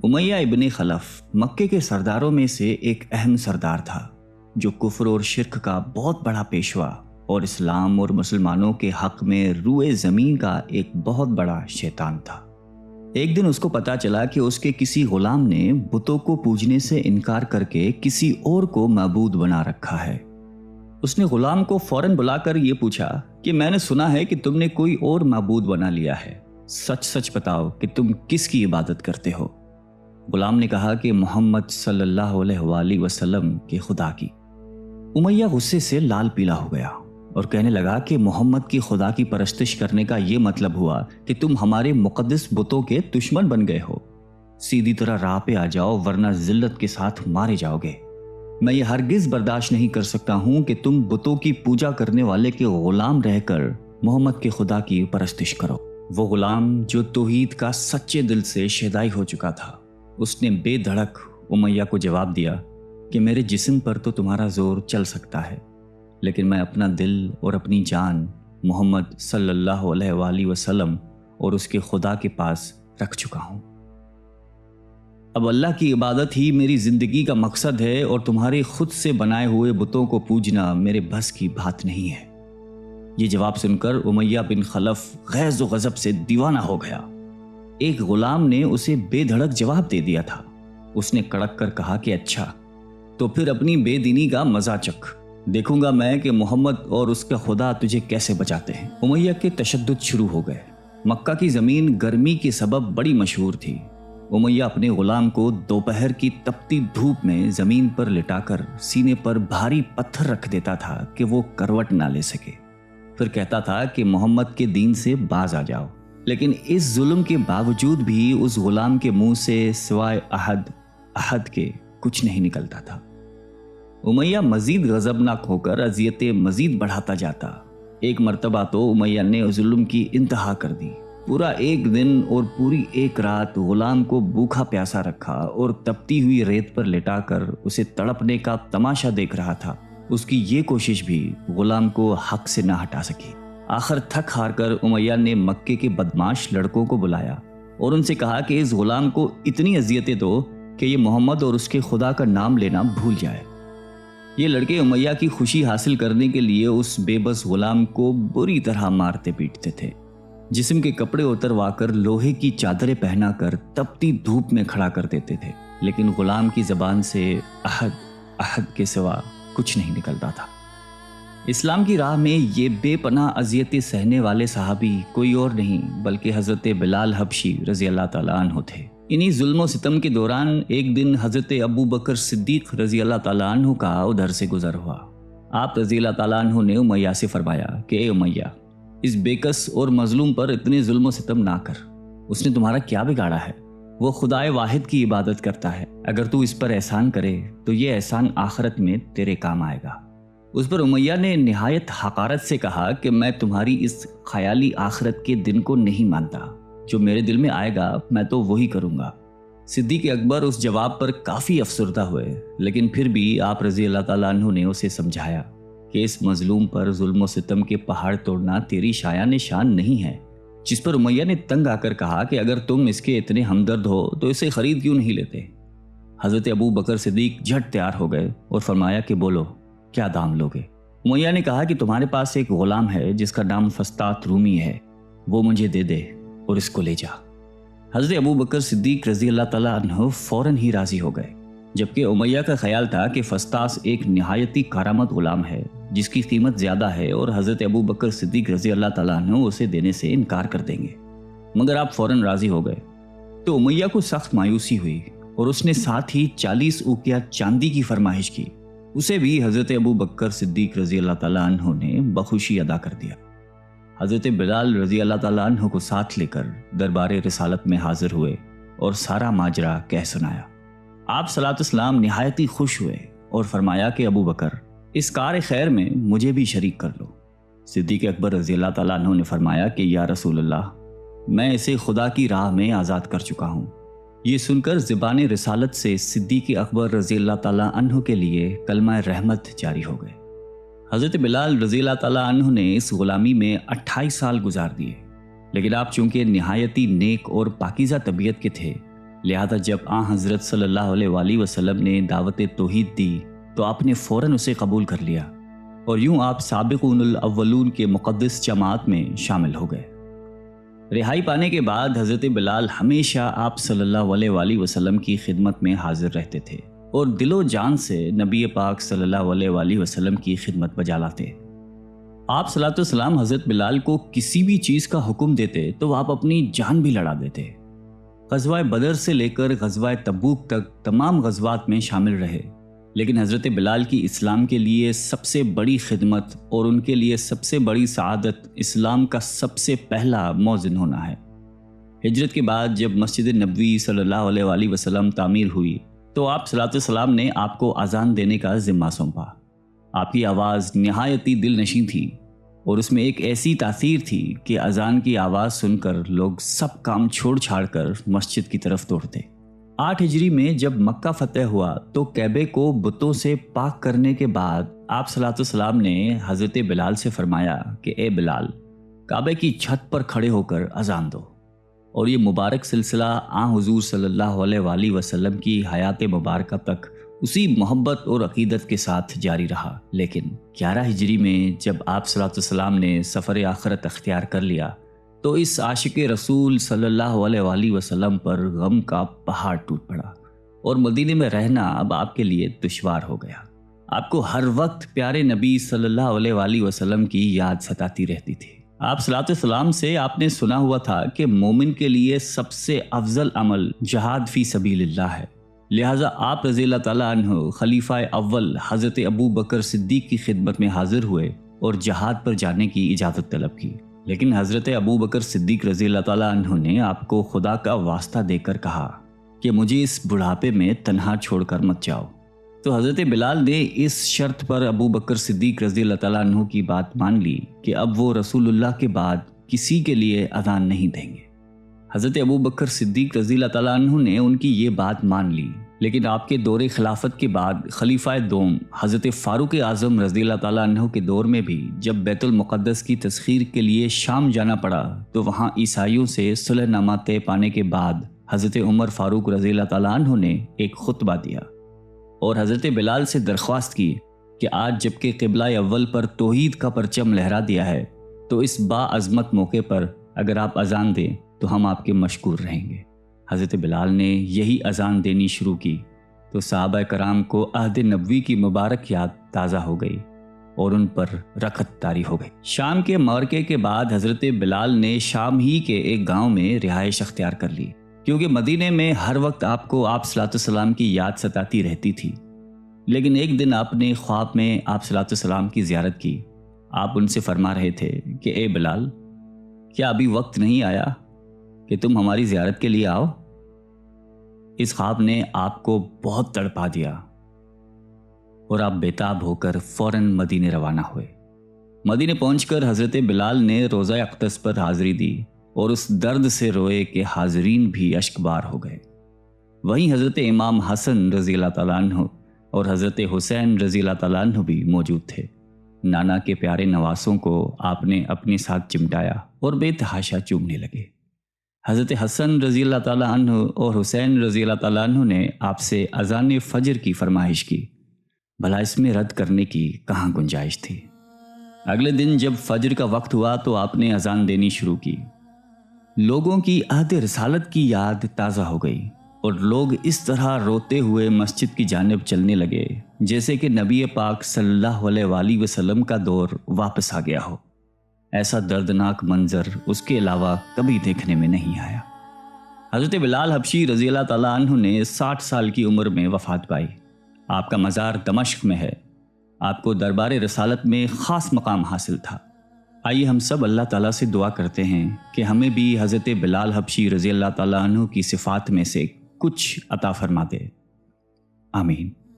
امیہ ابن خلف مکے کے سرداروں میں سے ایک اہم سردار تھا جو کفر اور شرک کا بہت بڑا پیشوا اور اسلام اور مسلمانوں کے حق میں روئے زمین کا ایک بہت بڑا شیطان تھا۔ ایک دن اس کو پتا چلا کہ اس کے کسی غلام نے بتوں کو پوجنے سے انکار کر کے کسی اور کو معبود بنا رکھا ہے۔ اس نے غلام کو فوراً بلا کر یہ پوچھا کہ میں نے سنا ہے کہ تم نے کوئی اور معبود بنا لیا ہے، سچ سچ بتاؤ کہ تم کس کی عبادت کرتے ہو؟ غلام نے کہا کہ محمد صلی اللہ علیہ وآلہ وسلم کے خدا کی۔ امیہ غصے سے لال پیلا ہو گیا اور کہنے لگا کہ محمد کی خدا کی پرستش کرنے کا یہ مطلب ہوا کہ تم ہمارے مقدس بتوں کے دشمن بن گئے ہو۔ سیدھی طرح راہ پہ آ جاؤ ورنہ ذلت کے ساتھ مارے جاؤ گے۔ میں یہ ہرگز برداشت نہیں کر سکتا ہوں کہ تم بتوں کی پوجا کرنے والے کے غلام رہ کر محمد کے خدا کی پرستش کرو۔ وہ غلام جو توحید کا سچے دل سے شیدائی ہو چکا تھا، اس نے بے دھڑک امیہ کو جواب دیا کہ میرے جسم پر تو تمہارا زور چل سکتا ہے، لیکن میں اپنا دل اور اپنی جان محمد صلی اللہ علیہ وآلہ وسلم اور اس کے خدا کے پاس رکھ چکا ہوں۔ اب اللہ کی عبادت ہی میری زندگی کا مقصد ہے اور تمہارے خود سے بنائے ہوئے بتوں کو پوجنا میرے بس کی بات نہیں ہے۔ یہ جواب سن کر امیہ بن خلف غیظ و غضب سے دیوانہ ہو گیا۔ ایک غلام نے اسے بے دھڑک جواب دے دیا تھا۔ اس نے کڑک کر کہا کہ اچھا تو پھر اپنی بے دینی کا مزہ چکھ، دیکھوں گا میں کہ محمد اور اس کا خدا تجھے کیسے بچاتے ہیں۔ امیہ کے تشدد شروع ہو گئے۔ مکہ کی زمین گرمی کے سبب بڑی مشہور تھی۔ امیہ اپنے غلام کو دوپہر کی تپتی دھوپ میں زمین پر لٹا کر سینے پر بھاری پتھر رکھ دیتا تھا کہ وہ کروٹ نہ لے سکے، پھر کہتا تھا کہ محمد کے دین سے باز آ جاؤ، لیکن اس ظلم کے باوجود بھی اس غلام کے منہ سے سوائے احد کے کچھ نہیں نکلتا تھا۔ امیہ مزید غضبناک ہو کر اذیتیں مزید بڑھاتا جاتا۔ ایک مرتبہ تو امیہ نے ظلم کی انتہا کر دی۔ پورا ایک دن اور پوری ایک رات غلام کو بھوکا پیاسا رکھا اور تپتی ہوئی ریت پر لٹا کر اسے تڑپنے کا تماشا دیکھ رہا تھا۔ اس کی یہ کوشش بھی غلام کو حق سے نہ ہٹا سکی۔ آخر تھک ہار کر امیہ نے مکے کے بدماش لڑکوں کو بلایا اور ان سے کہا کہ اس غلام کو اتنی اذیتیں دو کہ یہ محمد اور اس کے خدا کا نام لینا بھول جائے۔ یہ لڑکے امیہ کی خوشی حاصل کرنے کے لیے اس بے بس غلام کو بری طرح مارتے پیٹتے تھے۔ جسم کے کپڑے اتروا کر لوہے کی چادریں پہنا کر تپتی دھوپ میں کھڑا کر دیتے تھے، لیکن غلام کی زبان سے احد کے سوا کچھ نہیں نکلتا تھا۔ اسلام کی راہ میں یہ بے پناہ اذیتیں سہنے والے صحابی کوئی اور نہیں بلکہ حضرت بلال حبشی رضی اللہ تعالیٰ عنہ تھے۔ انہی ظلم و ستم کے دوران ایک دن حضرت ابو بکر صدیق رضی اللہ تعالیٰ عنہ کا ادھر سے گزر ہوا۔ آپ رضی اللہ تعالیٰ عنہ نے امیہ سے فرمایا کہ اے امیہ، اس بےکس اور مظلوم پر اتنے ظلم و ستم نہ کر، اس نے تمہارا کیا بگاڑا ہے؟ وہ خدائے واحد کی عبادت کرتا ہے، اگر تو اس پر احسان کرے تو یہ احسان آخرت میں تیرے کام آئے گا۔ اس پر امیہ نے نہایت حقارت سے کہا کہ میں تمہاری اس خیالی آخرت کے دن کو نہیں مانتا، جو میرے دل میں آئے گا میں تو وہی کروں گا۔ صدیق اکبر اس جواب پر کافی افسردہ ہوئے، لیکن پھر بھی آپ رضی اللہ تعالیٰ عنہ نے اسے سمجھایا کہ اس مظلوم پر ظلم و ستم کے پہاڑ توڑنا تیری شایان شان نہیں ہے۔ جس پر امیہ نے تنگ آ کر کہا کہ اگر تم اس کے اتنے ہمدرد ہو تو اسے خرید کیوں نہیں لیتے؟ حضرت ابو بکر صدیق جھٹ تیار ہو گئے اور فرمایا کہ بولو کیا دام لوگے؟ امیہ نے کہا کہ تمہارے پاس ایک غلام ہے جس کا نام فسطاط رومی ہے، وہ مجھے دے دے اور اس کو لے جا۔ حضرت ابو بکر صدیق رضی اللہ تعالیٰ عنہ فوراً ہی راضی ہو گئے، جبکہ امیہ کا خیال تھا کہ فسطاط ایک نہایتی کارآمد غلام ہے جس کی قیمت زیادہ ہے اور حضرت ابو بکر صدیق رضی اللہ تعالیٰ عنہ اسے دینے سے انکار کر دیں گے، مگر آپ فوراً راضی ہو گئے۔ تو امیہ کو سخت مایوسی ہوئی اور اس نے ساتھ ہی 40 اوقیہ چاندی کی فرمائش کی۔ اسے بھی حضرت ابو بکر صدیق رضی اللہ تعالیٰ عنہ نے بخوشی ادا کر دیا۔ حضرت بلال رضی اللہ تعالیٰ عنہ کو ساتھ لے کر دربار رسالت میں حاضر ہوئے اور سارا ماجرا کہہ سنایا۔ آپ صلی اللہ علیہ وسلم نہایت ہی خوش ہوئے اور فرمایا کہ ابو بکر، اس کار خیر میں مجھے بھی شریک کر لو۔ صدیق اکبر رضی اللہ تعالیٰ عنہ نے فرمایا کہ یا رسول اللہ، میں اسے خدا کی راہ میں آزاد کر چکا ہوں۔ یہ سن کر زبان رسالت سے صدیق اکبر رضی اللہ تعالیٰ عنہ کے لیے کلمہ رحمت جاری ہو گئے۔ حضرت بلال رضی اللہ تعالیٰ عنہ نے اس غلامی میں 28 سال گزار دیے، لیکن آپ چونکہ نہایتی نیک اور پاکیزہ طبیعت کے تھے لہذا جب حضرت صلی اللہ علیہ وآلہ وسلم نے دعوت توحید دی تو آپ نے فوراً اسے قبول کر لیا، اور یوں آپ سابقون الاولون کے مقدس جماعت میں شامل ہو گئے۔ رہائی پانے کے بعد حضرت بلال ہمیشہ آپ صلی اللہ علیہ وآلہ وسلم کی خدمت میں حاضر رہتے تھے اور دل و جان سے نبی پاک صلی اللہ علیہ وآلہ وسلم کی خدمت بجا لاتے۔ آپ صلی اللہ علیہ وسلم حضرت بلال کو کسی بھی چیز کا حکم دیتے تو آپ اپنی جان بھی لڑا دیتے۔ غزوہ بدر سے لے کر غزوہ تبوک تک تمام غزوات میں شامل رہے، لیکن حضرت بلال کی اسلام کے لیے سب سے بڑی خدمت اور ان کے لیے سب سے بڑی سعادت اسلام کا سب سے پہلا مؤذن ہونا ہے۔ ہجرت کے بعد جب مسجد نبوی صلی اللہ علیہ وآلہ وسلم تعمیر ہوئی تو آپ صلی اللہ علیہ وسلم نے آپ کو اذان دینے کا ذمہ سونپا۔ آپ کی آواز نہایت ہی دل نشیں تھی اور اس میں ایک ایسی تاثیر تھی کہ اذان کی آواز سن کر لوگ سب کام چھوڑ چھاڑ کر مسجد کی طرف دوڑتے۔ 8 ہجری میں جب مکہ فتح ہوا تو کعبے کو بتوں سے پاک کرنے کے بعد آپ صلی اللہ علیہ وسلم نے حضرت بلال سے فرمایا کہ اے بلال، کعبے کی چھت پر کھڑے ہو کر اذان دو، اور یہ مبارک سلسلہ حضور صلی اللہ علیہ وآلہ وسلم کی حیات مبارکہ تک اسی محبت اور عقیدت کے ساتھ جاری رہا۔ لیکن 11 ہجری میں جب آپ صلی اللہ علیہ وسلم نے سفر آخرت اختیار کر لیا تو اس عاشق رسول صلی اللہ علیہ وآلہ وسلم پر غم کا پہاڑ ٹوٹ پڑا، اور مدینے میں رہنا اب آپ کے لیے دشوار ہو گیا۔ آپ کو ہر وقت پیارے نبی صلی اللہ علیہ وآلہ وسلم کی یاد ستاتی رہتی تھی۔ آپ صلی اللہ علیہ وسلم سے آپ نے سنا ہوا تھا کہ مومن کے لیے سب سے افضل عمل جہاد فی سبیل اللہ ہے، لہٰذا آپ رضی اللہ تعالیٰ عنہ خلیفہ اول حضرت ابو بکر صدیق کی خدمت میں حاضر ہوئے اور جہاد پر جانے کی اجازت طلب کی، لیکن حضرت ابو بکر صدیق رضی اللہ تعالیٰ عنہ نے آپ کو خدا کا واسطہ دے کر کہا کہ مجھے اس بڑھاپے میں تنہا چھوڑ کر مت جاؤ۔ تو حضرت بلال نے اس شرط پر ابو بکر صدیق رضی اللہ تعالیٰ عنہ کی بات مان لی کہ اب وہ رسول اللہ کے بعد کسی کے لیے اذان نہیں دیں گے۔ حضرت ابو بکر صدیق رضی اللہ تعالیٰ عنہ نے ان کی یہ بات مان لی، لیکن آپ کے دور خلافت کے بعد خلیفہ دوم حضرت فاروق اعظم رضی اللہ تعالیٰ عنہ کے دور میں بھی جب بیت المقدس کی تسخیر کے لیے شام جانا پڑا تو وہاں عیسائیوں سے صلح نامہ طے پانے کے بعد حضرت عمر فاروق رضی اللہ تعالیٰ عنہ نے ایک خطبہ دیا اور حضرت بلال سے درخواست کی کہ آج جب کہ قبلہ اول پر توحید کا پرچم لہرا دیا ہے تو اس باعظمت موقع پر اگر آپ اذان دیں تو ہم آپ کے مشکور رہیں گے۔ حضرت بلال نے یہی اذان دینی شروع کی تو صحابہ کرام کو عہد نبوی کی مبارک یاد تازہ ہو گئی اور ان پر رخت طاری ہو گئی۔ شام کے معرکے کے بعد حضرت بلال نے شام ہی کے ایک گاؤں میں رہائش اختیار کر لی، کیونکہ مدینے میں ہر وقت آپ کو آپ صلی اللہ علیہ وسلم کی یاد ستاتی رہتی تھی۔ لیکن ایک دن آپ نے خواب میں آپ صلی اللہ علیہ وسلم کی زیارت کی۔ آپ ان سے فرما رہے تھے کہ اے بلال، کیا ابھی وقت نہیں آیا کہ تم ہماری زیارت کے لیے آؤ؟ اس خواب نے آپ کو بہت تڑپا دیا اور آپ بےتاب ہو کر فوراً مدینے روانہ ہوئے۔ مدینے پہنچ کر حضرت بلال نے روزہ اقدس پر حاضری دی اور اس درد سے روئے کہ حاضرین بھی اشک بار ہو گئے۔ وہیں حضرت امام حسن رضی اللہ تعالیٰ عنہ اور حضرت حسین رضی اللہ تعالیٰ عنہ بھی موجود تھے۔ نانا کے پیارے نواسوں کو آپ نے اپنے ساتھ چمٹایا اور بے تحاشا چومنے لگے۔ حضرت حسن رضی اللہ تعالیٰ عنہ اور حسین رضی اللہ تعالیٰ عنہ نے آپ سے اذان فجر کی فرمائش کی، بھلا اس میں رد کرنے کی کہاں گنجائش تھی۔ اگلے دن جب فجر کا وقت ہوا تو آپ نے اذان دینی شروع کی۔ لوگوں کی عہد رسالت کی یاد تازہ ہو گئی اور لوگ اس طرح روتے ہوئے مسجد کی جانب چلنے لگے جیسے کہ نبی پاک صلی اللہ علیہ وآلہ وسلم کا دور واپس آ گیا ہو۔ ایسا دردناک منظر اس کے علاوہ کبھی دیکھنے میں نہیں آیا۔ حضرت بلال حبشی رضی اللہ تعالیٰ عنہ نے 60 سال کی عمر میں وفات پائی۔ آپ کا مزار دمشق میں ہے۔ آپ کو دربار رسالت میں خاص مقام حاصل تھا۔ آئیے ہم سب اللہ تعالیٰ سے دعا کرتے ہیں کہ ہمیں بھی حضرت بلال حبشی رضی اللہ تعالیٰ عنہ کی صفات میں سے کچھ عطا فرما دے۔ آمین۔